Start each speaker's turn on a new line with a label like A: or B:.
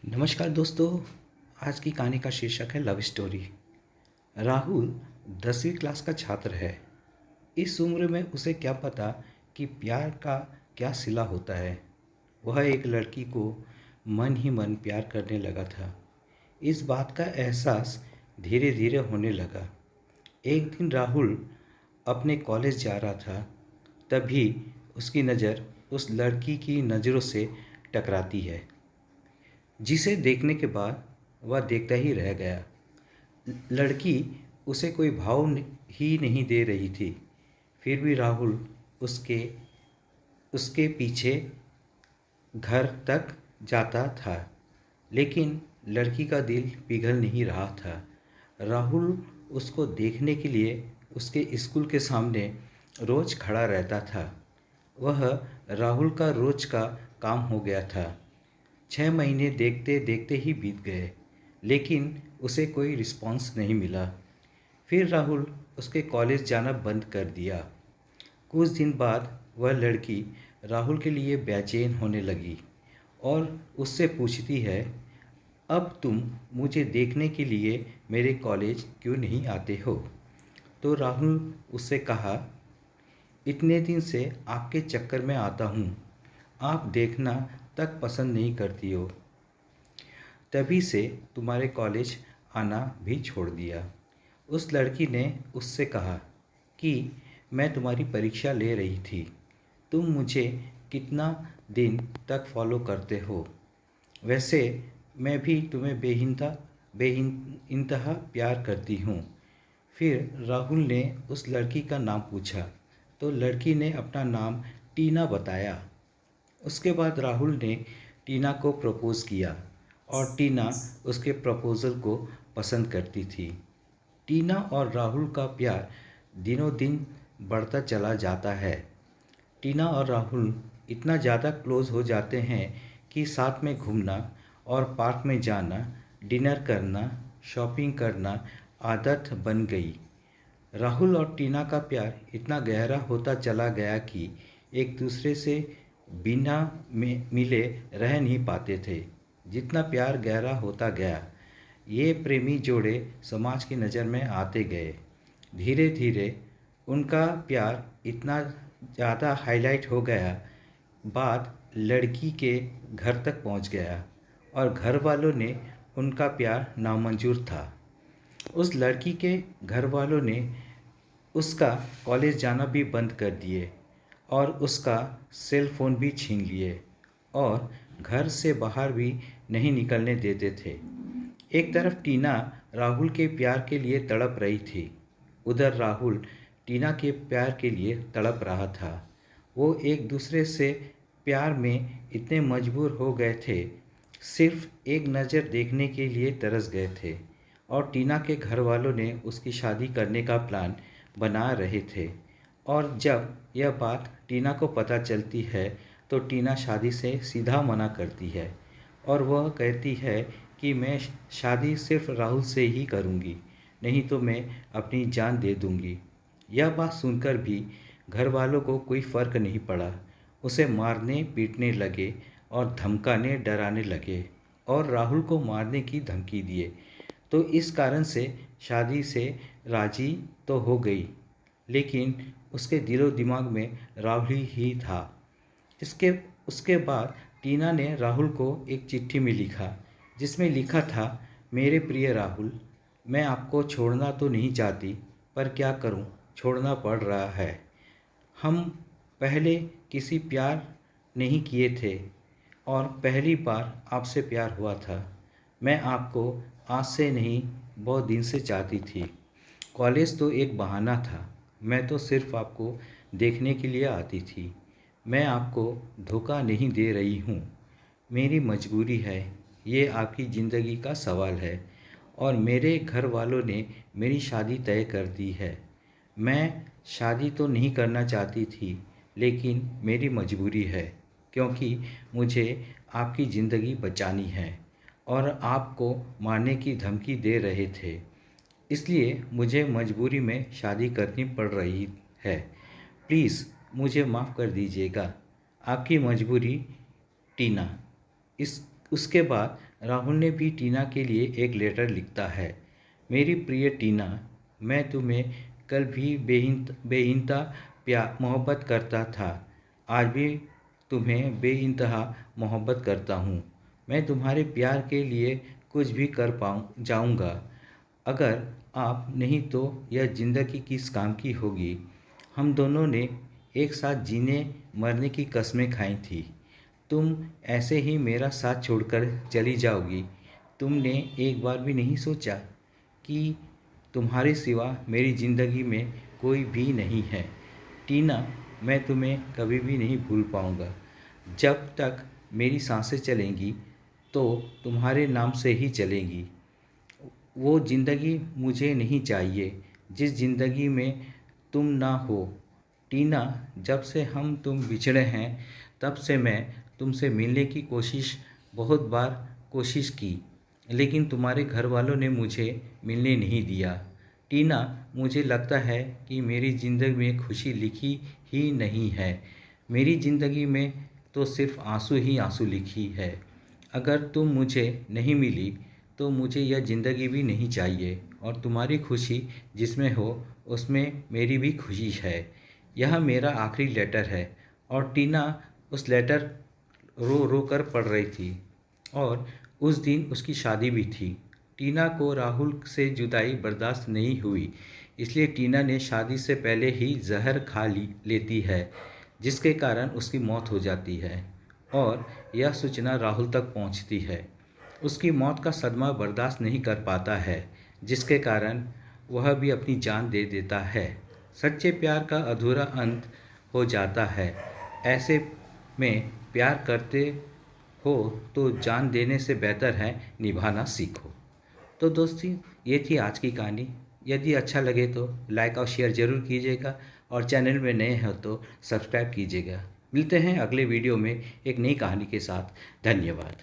A: नमस्कार दोस्तों। आज की कहानी का शीर्षक है लव स्टोरी। राहुल 10वीं क्लास का छात्र है। इस उम्र में उसे क्या पता कि प्यार का क्या सिला होता है। वह एक लड़की को मन ही मन प्यार करने लगा था। इस बात का एहसास धीरे धीरे होने लगा। एक दिन राहुल अपने कॉलेज जा रहा था, तभी उसकी नज़र उस लड़की की नज़रों से टकराती है, जिसे देखने के बाद वह देखता ही रह गया। लड़की उसे कोई ही नहीं दे रही थी, फिर भी राहुल उसके उसके पीछे घर तक जाता था। लेकिन लड़की का दिल पिघल नहीं रहा था। राहुल उसको देखने के लिए उसके स्कूल के सामने रोज खड़ा रहता था। वह राहुल का रोज का काम हो गया था। 6 महीने देखते देखते ही बीत गए, लेकिन उसे कोई रिस्पॉन्स नहीं मिला। फिर राहुल उसके कॉलेज जाना बंद कर दिया। कुछ दिन बाद वह लड़की राहुल के लिए बेचैन होने लगी और उससे पूछती है, अब तुम मुझे देखने के लिए मेरे कॉलेज क्यों नहीं आते हो? तो राहुल उससे कहा, इतने दिन से आपके चक्कर में आता हूँ, आप देखना तक पसंद नहीं करती हो, तभी से तुम्हारे कॉलेज आना भी छोड़ दिया। उस लड़की ने उससे कहा कि मैं तुम्हारी परीक्षा ले रही थी, तुम मुझे कितना दिन तक फॉलो करते हो? वैसे मैं भी तुम्हें इंतहा प्यार करती हूँ। फिर राहुल ने उस लड़की का नाम पूछा, तो लड़की ने अपना नाम टीना बताया। उसके बाद राहुल ने टीना को प्रपोज़ किया और टीना उसके प्रपोज़ल को पसंद करती थी। टीना और राहुल का प्यार दिनों दिन बढ़ता चला जाता है। टीना और राहुल इतना ज़्यादा क्लोज हो जाते हैं कि साथ में घूमना और पार्क में जाना, डिनर करना, शॉपिंग करना आदत बन गई। राहुल और टीना का प्यार इतना गहरा होता चला गया कि एक दूसरे से बिना मिले रह नहीं पाते थे। जितना प्यार गहरा होता गया, ये प्रेमी जोड़े समाज की नज़र में आते गए। धीरे धीरे उनका प्यार इतना ज़्यादा हाईलाइट हो गया, बात लड़की के घर तक पहुंच गया और घर वालों ने उनका प्यार नामंजूर था। उस लड़की के घर वालों ने उसका कॉलेज जाना भी बंद कर दिए और उसका सेल फोन भी छीन लिए और घर से बाहर भी नहीं निकलने देते थे। एक तरफ टीना राहुल के प्यार के लिए तड़प रही थी, उधर राहुल टीना के प्यार के लिए तड़प रहा था। वो एक दूसरे से प्यार में इतने मजबूर हो गए थे, सिर्फ एक नज़र देखने के लिए तरस गए थे। और टीना के घर वालों ने उसकी शादी करने का प्लान बना रहे थे। और जब यह बात टीना को पता चलती है तो टीना शादी से सीधा मना करती है और वह कहती है कि मैं शादी सिर्फ राहुल से ही करूँगी, नहीं तो मैं अपनी जान दे दूँगी। यह बात सुनकर भी घर वालों को कोई फ़र्क नहीं पड़ा। उसे मारने पीटने लगे और धमकाने डराने लगे और राहुल को मारने की धमकी दिए। तो इस कारण से शादी से राजी तो हो गई, लेकिन उसके दिलो दिमाग में राहुल ही था। इसके उसके बाद टीना ने राहुल को एक चिट्ठी में लिखा, जिसमें लिखा था, मेरे प्रिय राहुल, मैं आपको छोड़ना तो नहीं चाहती, पर क्या करूं, छोड़ना पड़ रहा है। हम पहले किसी प्यार नहीं किए थे और पहली बार आपसे प्यार हुआ था। मैं आपको आज से नहीं, बहुत दिन से चाहती थी। कॉलेज तो एक बहाना था, मैं तो सिर्फ आपको देखने के लिए आती थी। मैं आपको धोखा नहीं दे रही हूँ, मेरी मजबूरी है, ये आपकी ज़िंदगी का सवाल है और मेरे घर वालों ने मेरी शादी तय कर दी है। मैं शादी तो नहीं करना चाहती थी, लेकिन मेरी मजबूरी है, क्योंकि मुझे आपकी ज़िंदगी बचानी है और आपको मारने की धमकी दे रहे थे, इसलिए मुझे मजबूरी में शादी करनी पड़ रही है। प्लीज़ मुझे माफ़ कर दीजिएगा। आपकी मजबूरी, टीना। इस उसके बाद राहुल ने भी टीना के लिए एक लेटर लिखता है। मेरी प्रिय टीना, मैं तुम्हें कल भी बेइंतहा मोहब्बत करता था, आज भी तुम्हें बेइंतहा मोहब्बत करता हूँ। मैं तुम्हारे प्यार के लिए कुछ भी कर जाऊँगा। अगर आप नहीं तो यह ज़िंदगी किस काम की होगी। हम दोनों ने एक साथ जीने मरने की कस्में खाई थी। तुम ऐसे ही मेरा साथ छोड़कर चली जाओगी। तुमने एक बार भी नहीं सोचा कि तुम्हारे सिवा मेरी ज़िंदगी में कोई भी नहीं है। टीना, मैं तुम्हें कभी भी नहीं भूल पाऊँगा। जब तक मेरी सांसें चलेंगी तो तुम्हारे नाम से ही चलेंगी। वो ज़िंदगी मुझे नहीं चाहिए जिस ज़िंदगी में तुम ना हो। टीना, जब से तुम बिछड़े हैं तब से मैं तुमसे मिलने की बहुत बार कोशिश की, लेकिन तुम्हारे घर वालों ने मुझे मिलने नहीं दिया। टीना, मुझे लगता है कि मेरी ज़िंदगी में खुशी लिखी ही नहीं है। मेरी ज़िंदगी में तो सिर्फ आंसू ही आंसू लिखी है। अगर तुम मुझे नहीं मिली तो मुझे यह ज़िंदगी भी नहीं चाहिए, और तुम्हारी खुशी जिसमें हो उसमें मेरी भी खुशी है। यह मेरा आखिरी लेटर है। और टीना उस लेटर रो रो कर पढ़ रही थी, और उस दिन उसकी शादी भी थी। टीना को राहुल से जुदाई बर्दाश्त नहीं हुई, इसलिए टीना ने शादी से पहले ही जहर खा लेती है, जिसके कारण उसकी मौत हो जाती है। और यह सूचना राहुल तक पहुंचती है। उसकी मौत का सदमा बर्दाश्त नहीं कर पाता है, जिसके कारण वह भी अपनी जान दे देता है। सच्चे प्यार का अधूरा अंत हो जाता है। ऐसे में प्यार करते हो तो जान देने से बेहतर है निभाना सीखो। तो दोस्ती, ये थी आज की कहानी। यदि अच्छा लगे तो लाइक और शेयर ज़रूर कीजिएगा, और चैनल में नए हो तो सब्सक्राइब कीजिएगा। मिलते हैं अगले वीडियो में एक नई कहानी के साथ। धन्यवाद।